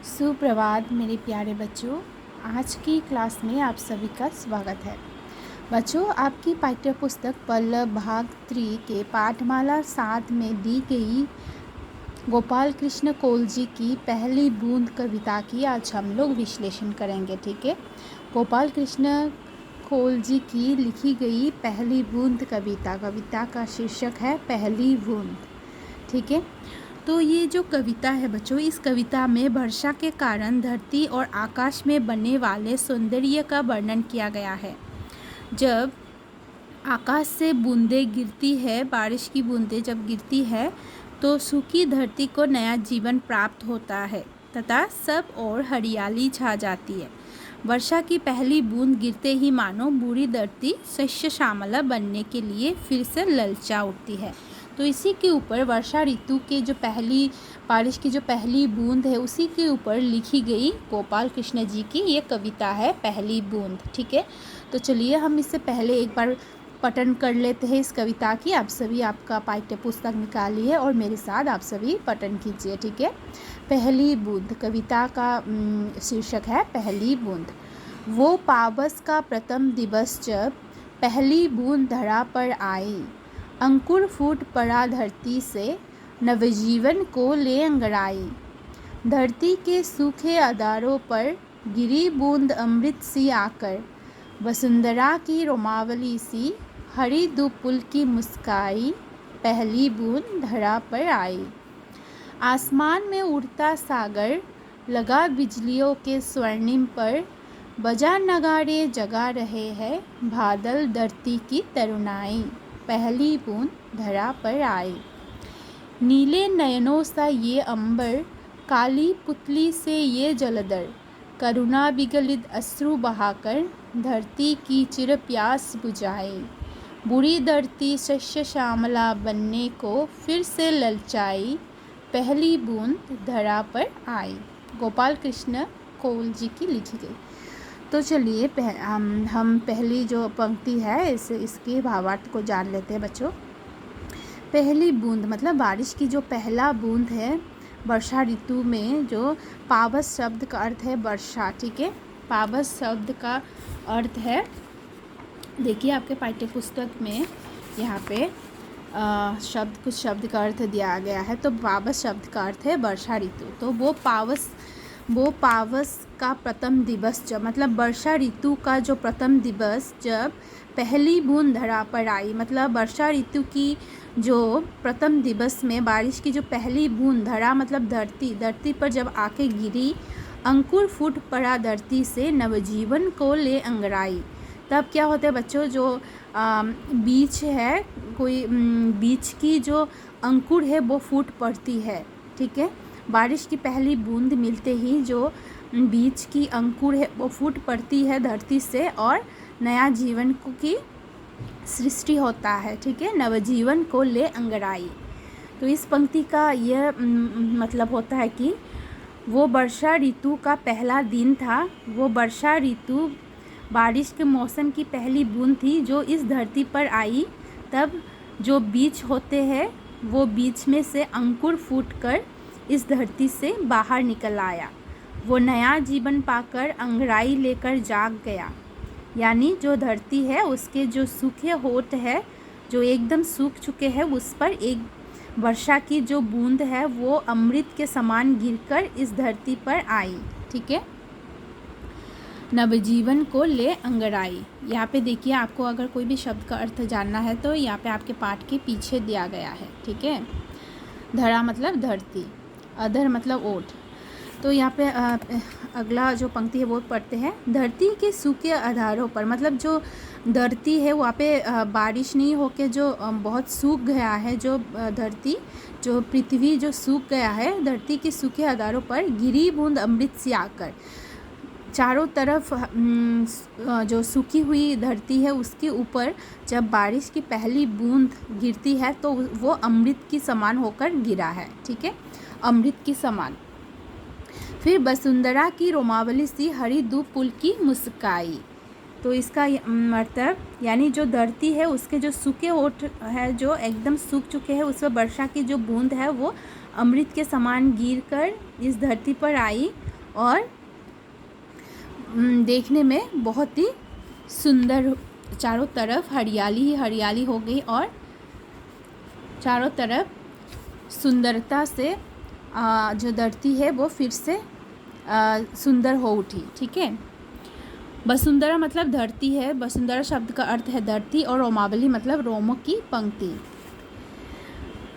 सुप्रभात मेरे प्यारे बच्चों। आज की क्लास में आप सभी का स्वागत है। बच्चों, आपकी पाठ्य पुस्तक पल्लव भाग 3 के पाठमाला 7 में दी गई गोपाल कृष्ण कौल जी की पहली बूंद कविता की आज हम लोग विश्लेषण करेंगे। ठीक है, गोपाल कृष्ण कौल जी की लिखी गई पहली बूंद कविता का शीर्षक है पहली बूंद। ठीक है, तो ये जो कविता है बच्चों, इस कविता में वर्षा के कारण धरती और आकाश में बनने वाले सौंदर्य का वर्णन किया गया है। जब आकाश से बूंदें गिरती है, बारिश की बूंदें जब गिरती है तो सूखी धरती को नया जीवन प्राप्त होता है तथा सब और हरियाली छा जाती है। वर्षा की पहली बूंद गिरते ही मानो बूढ़ी धरती शस्य श्यामला बनने के लिए फिर से ललचा उठती है। तो इसी के ऊपर वर्षा ऋतु के जो पहली बारिश की जो पहली बूंद है, उसी के ऊपर लिखी गई गोपाल कृष्ण जी की ये कविता है पहली बूंद। ठीक है, तो चलिए हम इससे पहले एक बार पठन कर लेते हैं इस कविता की। आप सभी आपका पाठ्य पुस्तक निकालिए और मेरे साथ आप सभी पठन कीजिए। ठीक है, पहली बूंद कविता का शीर्षक है पहली बूंद। वो पावस का प्रथम दिवस जब पहली बूंद धरा पर आई, अंकुर फूट पड़ा धरती से नवजीवन को ले अंगड़ाई। धरती के सूखे अधारों पर गिरी बूंद अमृत सी आकर, वसुंधरा की रोमावली सी हरी दुपुल की मुस्काई। पहली बूंद धरा पर आई। आसमान में उड़ता सागर लगा बिजलियों के स्वर्णिम पर, बजा नगाड़े जगा रहे हैं बादल धरती की तरुणाई। पहली बूंद धरा पर आई। नीले नयनों सा ये अंबर, काली पुतली से ये जलधर, करुणा विगलित अश्रु बहाकर धरती की चिर प्यास बुझाई। बुरी धरती शस्य श्यामला बनने को फिर से ललचाई। पहली बूंद धरा पर आई। गोपाल कृष्ण कौल जी की लिखी गई। तो चलिए हम पहली जो पंक्ति है इसके भावार्थ को जान लेते हैं बच्चों। पहली बूंद मतलब बारिश की जो पहला बूंद है वर्षा ऋतु में, जो पावस शब्द का अर्थ है वर्षा। ठीक है, पावस शब्द का अर्थ है, देखिए आपके पाठ्य पुस्तक में यहाँ पे कुछ शब्द का अर्थ दिया गया है। तो पावस शब्द का अर्थ है वर्षा ऋतु। तो वो पावस का प्रथम दिवस जब मतलब वर्षा ऋतु का जो प्रथम दिवस जब पहली बूंद धरा पर आई, मतलब वर्षा ऋतु की जो प्रथम दिवस में बारिश की जो पहली बूंद धरा मतलब धरती पर जब आके गिरी, अंकुर फूट पड़ा धरती से नवजीवन को ले अंगड़ाई। तब क्या होता है बच्चों, जो बीज है, कोई बीज की जो अंकुर है वो फूट पड़ती है। ठीक है, बारिश की पहली बूंद मिलते ही जो बीज की अंकुर है वो फूट पड़ती है धरती से और नया जीवन की सृष्टि होता है। ठीक है, नवजीवन को ले अंगड़ाई। तो इस पंक्ति का यह मतलब होता है कि वो वर्षा ऋतु का पहला दिन था। वो वर्षा ऋतु बारिश के मौसम की पहली बूंद थी जो इस धरती पर आई। तब जो बीज होते हैं वो बीज में से अंकुर फूटकर इस धरती से बाहर निकल आया। वो नया जीवन पाकर अंगड़ाई लेकर जाग गया। यानी जो धरती है उसके जो सूखे होंठ है, जो एकदम सूख चुके हैं, उस पर एक वर्षा की जो बूंद है वो अमृत के समान गिरकर इस धरती पर आई। ठीक है, नवजीवन को ले अंगड़ाई। यहाँ पे देखिए, आपको अगर कोई भी शब्द का अर्थ जानना है तो यहाँ पे आपके पाठ के पीछे दिया गया है। ठीक है, धरा मतलब धरती, अधर मतलब ओठ। तो यहाँ पे अगला जो पंक्ति है वो पढ़ते हैं। धरती के सूखे आधारों पर, मतलब जो धरती है वहाँ पे बारिश नहीं होके जो बहुत सूख गया है, जो धरती जो पृथ्वी जो सूख गया है, धरती के सूखे आधारों पर गिरी बूंद अमृत सी आकर, चारों तरफ जो सूखी हुई धरती है उसके ऊपर जब बारिश की पहली बूंद गिरती है तो वो अमृत की समान होकर गिरा है। ठीक है, अमृत की समान। फिर वसुंधरा की रोमावली सी हरी दुपुल की मुस्काई। तो इसका मतलब यानी जो धरती है उसके जो सूखे ओठ है जो एकदम सूख चुके हैं, उस पर वर्षा की जो बूंद है वो अमृत के समान गिरकर इस धरती पर आई और देखने में बहुत ही सुंदर, चारों तरफ हरियाली ही हरियाली हो गई और चारों तरफ सुंदरता से जो धरती है वो फिर से सुंदर हो उठी। ठीक है, वसुंधरा मतलब धरती है, वसुंधरा शब्द का अर्थ है धरती, और रोमावली मतलब रोमों की पंक्ति।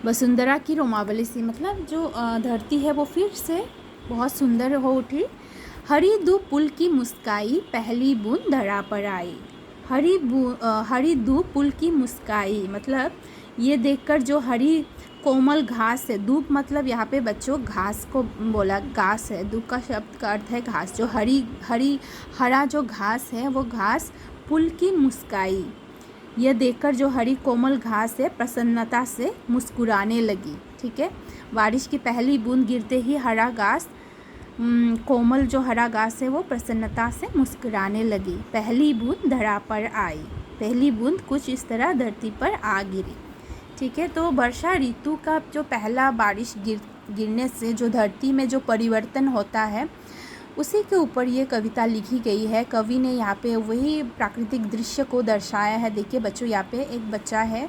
वसुंधरा की रोमावली से मतलब जो धरती है वो फिर से बहुत सुंदर हो उठी। हरी धूप पुल की मुस्काई, पहली बूंद धरा पर आई। हरी धूप पुल की मुस्काई मतलब ये देखकर जो हरी कोमल घास है, धूप मतलब यहाँ पे बच्चों घास को बोला, घास है, धूप का शब्द का अर्थ है घास। जो हरा जो घास है वो घास, पुल की मुस्काई, यह देखकर जो हरी कोमल घास है प्रसन्नता से मुस्कुराने लगी। ठीक है, बारिश की पहली बूंद गिरते ही हरा घास, कोमल जो हरा घास है वो प्रसन्नता से मुस्कुराने लगी। पहली बूंद धरा पर आई, पहली बूंद कुछ इस तरह धरती पर आ गिरी। ठीक है, तो वर्षा ऋतु का जो पहला बारिश गिरने से जो धरती में जो परिवर्तन होता है उसी के ऊपर ये कविता लिखी गई है। कवि ने यहाँ पे वही प्राकृतिक दृश्य को दर्शाया है। देखिए बच्चों, यहाँ पे एक बच्चा है,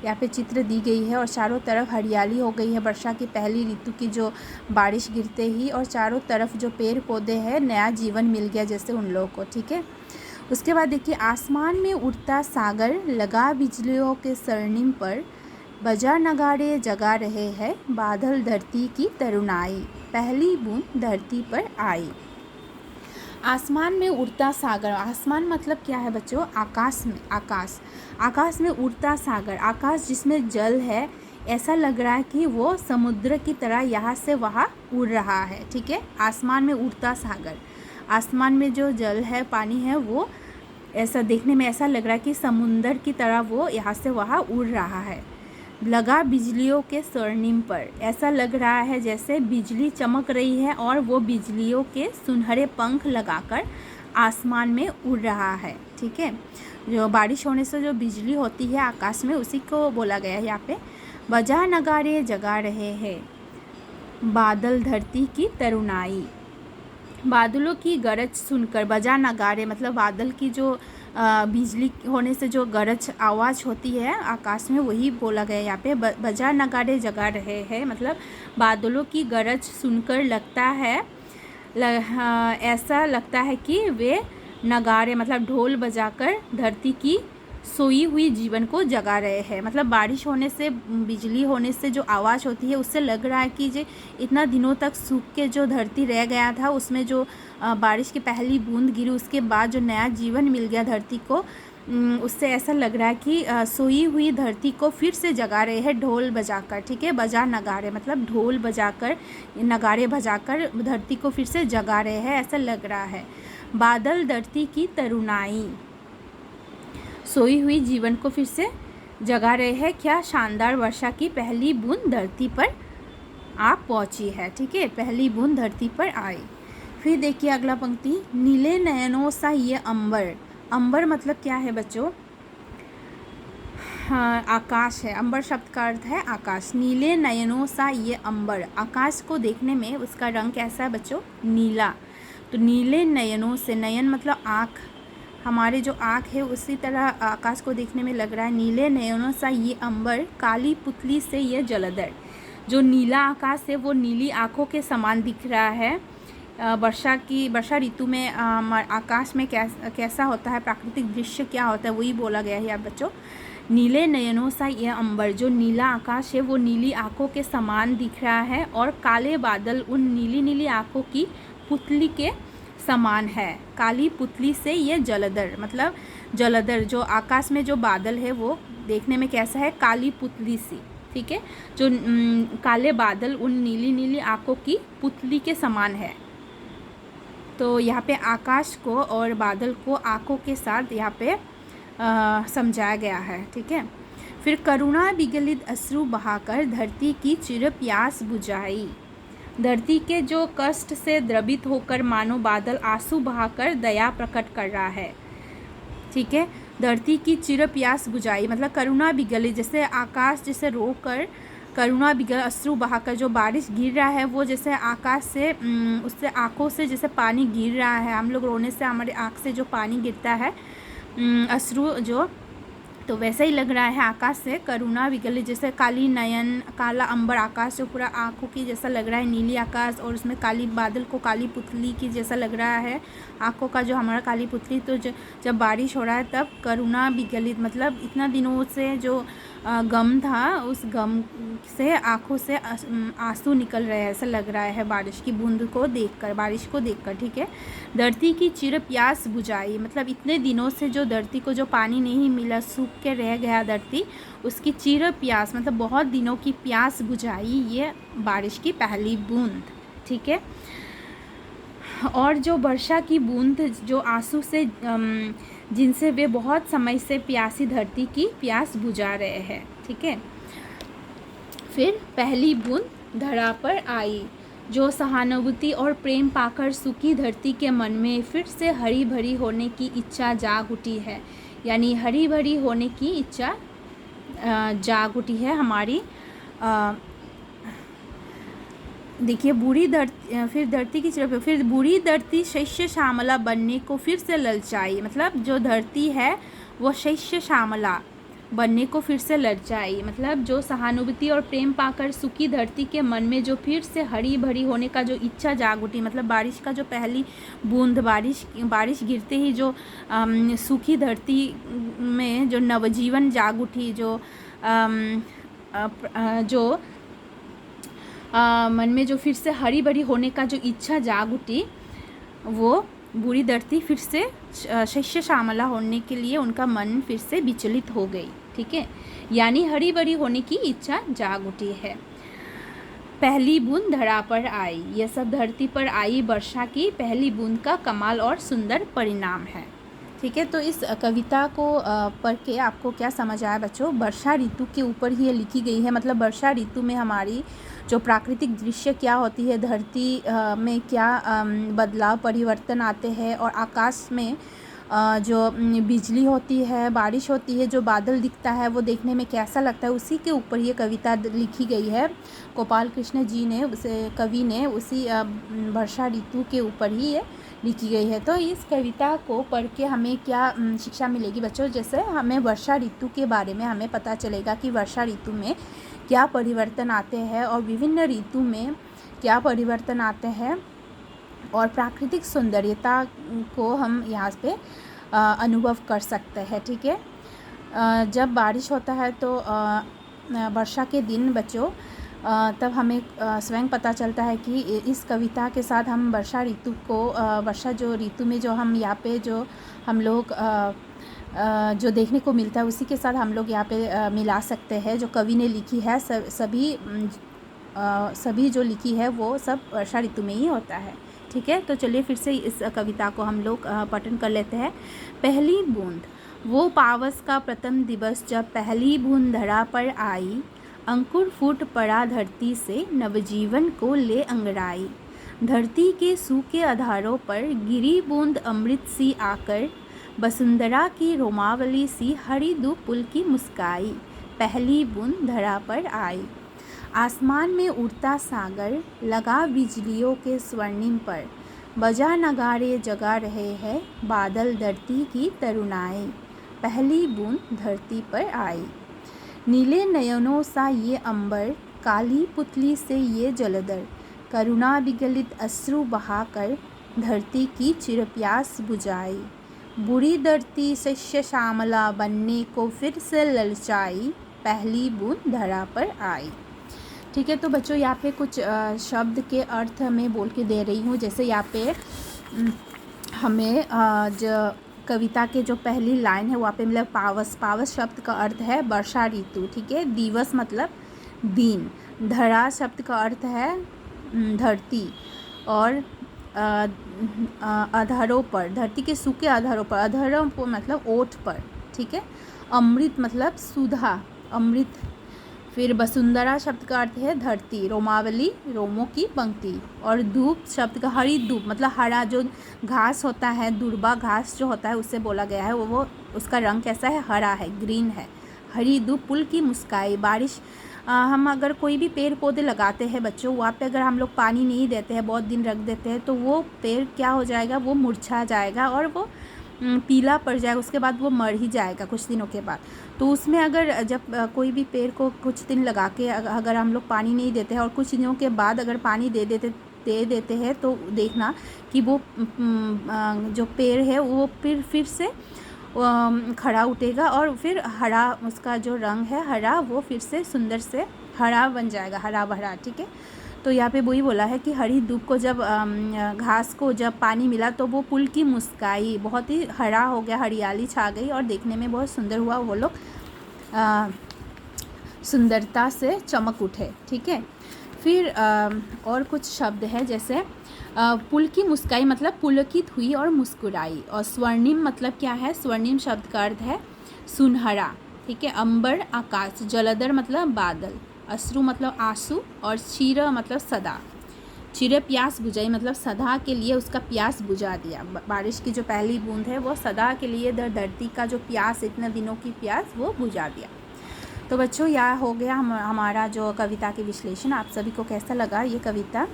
यहाँ पे चित्र दी गई है और चारों तरफ हरियाली हो गई है वर्षा की पहली ऋतु की जो बारिश गिरते ही, और चारों तरफ जो पेड़ पौधे हैं नया जीवन मिल गया जैसे उन लोगों को। ठीक है, उसके बाद देखिए, आसमान में उड़ता सागर, लगा बिजलियों के स्वर्णिम पर, बजा नगाड़े जगा रहे हैं, बादल धरती की तरुणाई, पहली बूंद धरती पर आई। आसमान में उड़ता सागर, आसमान मतलब क्या है बच्चों? आकाश में, आकाश में उड़ता सागर, आकाश जिसमें जल है, ऐसा लग रहा है कि वो समुद्र की तरह यहाँ से वहाँ उड़ रहा है। ठीक है, आसमान में उड़ता सागर, आसमान में जो जल है, पानी है, वो ऐसा देखने में ऐसा लग रहा है कि समुद्र की तरह वो यहाँ से वहाँ उड़ रहा है। लगा बिजलियों के स्वर्णिम पर, ऐसा लग रहा है जैसे बिजली चमक रही है और वो बिजलियों के सुनहरे पंख लगाकर आसमान में उड़ रहा है। ठीक है, जो बारिश होने से जो बिजली होती है आकाश में, उसी को बोला गया है यहाँ पे। बजा नगाड़े जगा रहे हैं, बादल धरती की तरुणाई, बादलों की गरज सुनकर, बजा नगाड़े मतलब बादल की जो बिजली होने से जो गरज आवाज़ होती है आकाश में, वही बोला गया यहाँ पे। बजा नगाड़े जगा रहे हैं मतलब बादलों की गरज सुनकर लगता है ऐसा लगता है कि वे नगाड़े मतलब ढोल बजाकर धरती की सोई हुई जीवन को जगा रहे हैं। मतलब बारिश होने से, बिजली होने से जो आवाज़ होती है उससे लग रहा है कि जो इतना दिनों तक सूख के जो धरती रह गया था उसमें जो बारिश की पहली बूंद गिरी, उसके बाद जो नया जीवन मिल गया धरती को, उससे ऐसा लग रहा है कि सोई हुई धरती को फिर से जगा रहे हैं ढोल बजाकर। ठीक है, बजा नगाड़े मतलब ढोल बजाकर, नगाड़े बजाकर धरती को फिर से जगा रहे हैं, ऐसा लग रहा है। बादल धरती की तरुणाई, सोई हुई जीवन को फिर से जगा रहे हैं। क्या शानदार वर्षा की पहली बूंद धरती पर आ पहुंची है। ठीक है, पहली बूंद धरती पर आई। फिर देखिए अगला पंक्ति, नीले नयनों सा ये अंबर, अंबर मतलब क्या है बच्चों? हाँ, आकाश है। अंबर शब्द का अर्थ है आकाश। नीले नयनों सा ये अंबर, आकाश को देखने में उसका रंग कैसा है बच्चों? नीला। तो नीले नयनों से, नयन मतलब आँख, हमारे जो आँख है उसी तरह आकाश को देखने में लग रहा है। नीले नयनों सा ये अंबर, काली पुतली से ये जलधर, जो नीला आकाश है वो नीली आँखों के समान दिख रहा है। वर्षा ऋतु में आकाश में कैसा होता है, प्राकृतिक दृश्य क्या होता है, वही बोला गया है यार बच्चों। नीले नयनों सा ये अंबर, जो नीला आकाश है वो नीली आँखों के समान दिख रहा है, और काले बादल उन नीली नीली आँखों की पुतली के समान है। काली पुतली से ये जलधर मतलब जलधर, जो आकाश में जो बादल है वो देखने में कैसा है? काली पुतली सी। ठीक है, जो काले बादल उन नीली नीली आँखों की पुतली के समान है। तो यहाँ पे आकाश को और बादल को आँखों के साथ यहाँ पे समझाया गया है। ठीक है, फिर करुणा विगलित अश्रु बहाकर धरती की चिर प्यास बुझाई, धरती के जो कष्ट से द्रवित होकर मानो बादल आंसू बहाकर दया प्रकट कर रहा है। ठीक है, धरती की चिर प्यास बुझाई मतलब करुणा विगलित, जैसे आकाश जैसे रोकर करुणा बिगल अश्रु बहाकर, जो बारिश गिर रहा है वो जैसे आकाश से उससे आँखों से जैसे पानी गिर रहा है, हम लोग रोने से हमारे आँख से जो पानी गिरता है अश्रु जो, तो वैसा ही लग रहा है आकाश से करुणा विगलित, जैसे काली नयन काला अंबर आकाश जो पूरा आँखों की जैसा लग रहा है, नीली आकाश और उसमें काली बादल को काली पुतली की जैसा लग रहा है आँखों का जो हमारा काली पुतली। तो जब बारिश हो रहा है तब करुणा विगलित, मतलब इतना दिनों से जो गम था उस गम से आँखों से आंसू निकल रहे हैं, ऐसा लग रहा है बारिश की बूंद को देखकर, बारिश को देखकर। ठीक है, धरती की चिर प्यास बुझाई, मतलब इतने दिनों से जो धरती को जो पानी नहीं मिला, सूख के रह गया धरती, उसकी चिर प्यास मतलब बहुत दिनों की प्यास बुझाई ये बारिश की पहली बूंद। ठीक है, और जो वर्षा की बूंद जो आंसू से जिनसे वे बहुत समय से प्यासी धरती की प्यास बुझा रहे हैं। ठीक है, फिर पहली बूंद धरा पर आई, जो सहानुभूति और प्रेम पाकर सूखी धरती के मन में फिर से हरी भरी होने की इच्छा जाग उठी है, यानी हरी भरी होने की इच्छा जाग उठी है हमारी। देखिए बुरी धरती, फिर धरती की तरफ, फिर बुरी धरती शैष्य श्यामला बनने को फिर से ललचाई, मतलब जो धरती है वो शैष्य श्यामला बनने को फिर से ललचाई, मतलब जो सहानुभूति और प्रेम पाकर सूखी धरती के मन में जो फिर से हरी भरी होने का जो इच्छा जाग उठी, मतलब बारिश का जो पहली बूंद बारिश गिरते ही जो सूखी धरती में जो नवजीवन जाग उठी, जो मन में जो फिर से हरी भरी होने का जो इच्छा जाग उठी, वो बुरी धरती फिर से शैष्य श्यामला होने के लिए उनका मन फिर से विचलित हो गई। ठीक है, यानी हरी भरी होने की इच्छा जाग उठी है। पहली बूंद धरा पर आई, यह सब धरती पर आई वर्षा की पहली बूंद का कमाल और सुंदर परिणाम है। ठीक है, तो इस कविता को पढ़ के आपको क्या समझ आया बच्चों? वर्षा ऋतु के ऊपर ही ये लिखी गई है, मतलब वर्षा ऋतु में हमारी जो प्राकृतिक दृश्य क्या होती है, धरती में क्या बदलाव परिवर्तन आते हैं, और आकाश में जो बिजली होती है, बारिश होती है, जो बादल दिखता है वो देखने में कैसा लगता है, उसी के ऊपर ये कविता लिखी गई है। गोपाल कृष्ण जी ने कवि ने उसी वर्षा ऋतु के ऊपर ही ये लिखी गई है। तो इस कविता को पढ़ के हमें क्या शिक्षा मिलेगी बच्चों? जैसे हमें वर्षा ऋतु के बारे में हमें पता चलेगा कि वर्षा ऋतु में क्या परिवर्तन आते हैं और विभिन्न ऋतु में क्या परिवर्तन आते हैं, और प्राकृतिक सौंदर्यता को हम यहाँ पे अनुभव कर सकते हैं। ठीक है, जब बारिश होता है तो वर्षा के दिन बच्चों तब हमें स्वयं पता चलता है कि इस कविता के साथ हम वर्षा ऋतु को वर्षा जो ऋतु में जो हम यहाँ पे जो हम लोग जो देखने को मिलता है उसी के साथ हम लोग यहाँ पे मिला सकते हैं। जो कवि ने लिखी है सभी जो लिखी है वो सब वर्षा ऋतु में ही होता है। ठीक है, तो चलिए फिर से इस कविता को हम लोग पठन कर लेते हैं। पहली बूंद, वो पावस का प्रथम दिवस जब पहली बूंद धरा पर आई, अंकुर फूट पड़ा धरती से नवजीवन को ले अंगड़ाई। धरती के सूखे आधारों पर गिरी बूंद अमृत सी आकर, वसुंधरा की रोमावली सी हरी दू पुल की मुस्काई। पहली बूंद धरा पर आई। आसमान में उड़ता सागर लगा बिजलियों के स्वर्णिम पर, बजा नगाड़े जगा रहे हैं बादल धरती की तरुणाई। पहली बूंद धरती पर आई। नीले नयनों सा ये अंबर, काली पुतली से ये जलधर, करुणा विगलित अश्रु बहाकर धरती की चिरप्यास बुझाई। बुरी धरती शस्य श्यामला बनने को फिर से ललचाई, पहली बूंद धरा पर आई। ठीक है, तो बच्चों यहाँ पे कुछ शब्द के अर्थ मैं बोल के दे रही हूँ। जैसे यहाँ पे हमें जो कविता के जो पहली लाइन है वहाँ पे मतलब पावस शब्द का अर्थ है वर्षा ऋतु। ठीक है, दिवस मतलब दिन, धरा शब्द का अर्थ है धरती, और आधारों पर, धरती के सूखे आधारों पर, आधारों पर मतलब ओठ पर। ठीक है, अमृत मतलब सुधा, अमृत। फिर वसुंधरा शब्द का अर्थ है धरती, रोमावली रोमों की पंक्ति, और धूप शब्द का हरी धूप मतलब हरा जो घास होता है, दुर्बा घास जो होता है उससे बोला गया है, वो उसका रंग कैसा है? हरा है, ग्रीन है। हरी धूप पुल की मुस्काई, बारिश हम अगर कोई भी पेड़ पौधे लगाते हैं बच्चों, वहाँ पे अगर हम लोग पानी नहीं देते हैं, बहुत दिन रख देते हैं, तो वो पेड़ क्या हो जाएगा, वो मुरझा जाएगा और वो पीला पड़ जाएगा, उसके बाद वो मर ही जाएगा कुछ दिनों के बाद। तो उसमें अगर जब कोई भी पेड़ को कुछ दिन लगा के अगर हम लोग पानी नहीं देते हैं और कुछ दिनों के बाद अगर पानी दे देते हैं, तो देखना कि वो जो पेड़ है वो फिर से खड़ा उठेगा और फिर हरा, उसका जो रंग है हरा, वो फिर से सुंदर से हरा बन जाएगा, हरा भरा। ठीक है, तो यहाँ पे वही बोला है कि हरी दूब को जब घास को जब पानी मिला तो वो पुल की मुस्काई, बहुत ही हरा हो गया, हरियाली छा गई और देखने में बहुत सुंदर हुआ, वो लोग सुंदरता से चमक उठे। ठीक है, फिर और कुछ शब्द है, जैसे पुल की मुस्काई मतलब पुलकित हुई और मुस्कुराई। और स्वर्णिम मतलब क्या है, स्वर्णिम शब्द का अर्थ है सुनहरा। ठीक है, अंबर आकाश, जलधर मतलब बादल, अश्रु मतलब आंसू, और चिर मतलब सदा। चिर प्यास बुझाई मतलब सदा के लिए उसका प्यास बुझा दिया। बारिश की जो पहली बूंद है वो सदा के लिए धरती का जो प्यास, इतने दिनों की प्यास, वो बुझा दिया। तो बच्चों, यह हो गया हमारा जो कविता के विश्लेषण। आप सभी को कैसा लगा ये कविता?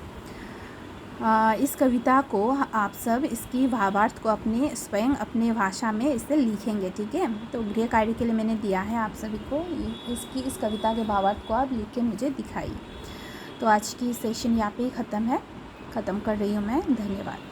इस कविता को आप सब इसकी भावार्थ को अपने स्वयं अपने भाषा में इसे लिखेंगे। ठीक है, तो गृह कार्य के लिए मैंने दिया है आप सभी को, इस कविता के भावार्थ को आप लिख के मुझे दिखाइए। तो आज की सेशन यहाँ पे ख़त्म कर रही हूँ मैं। धन्यवाद।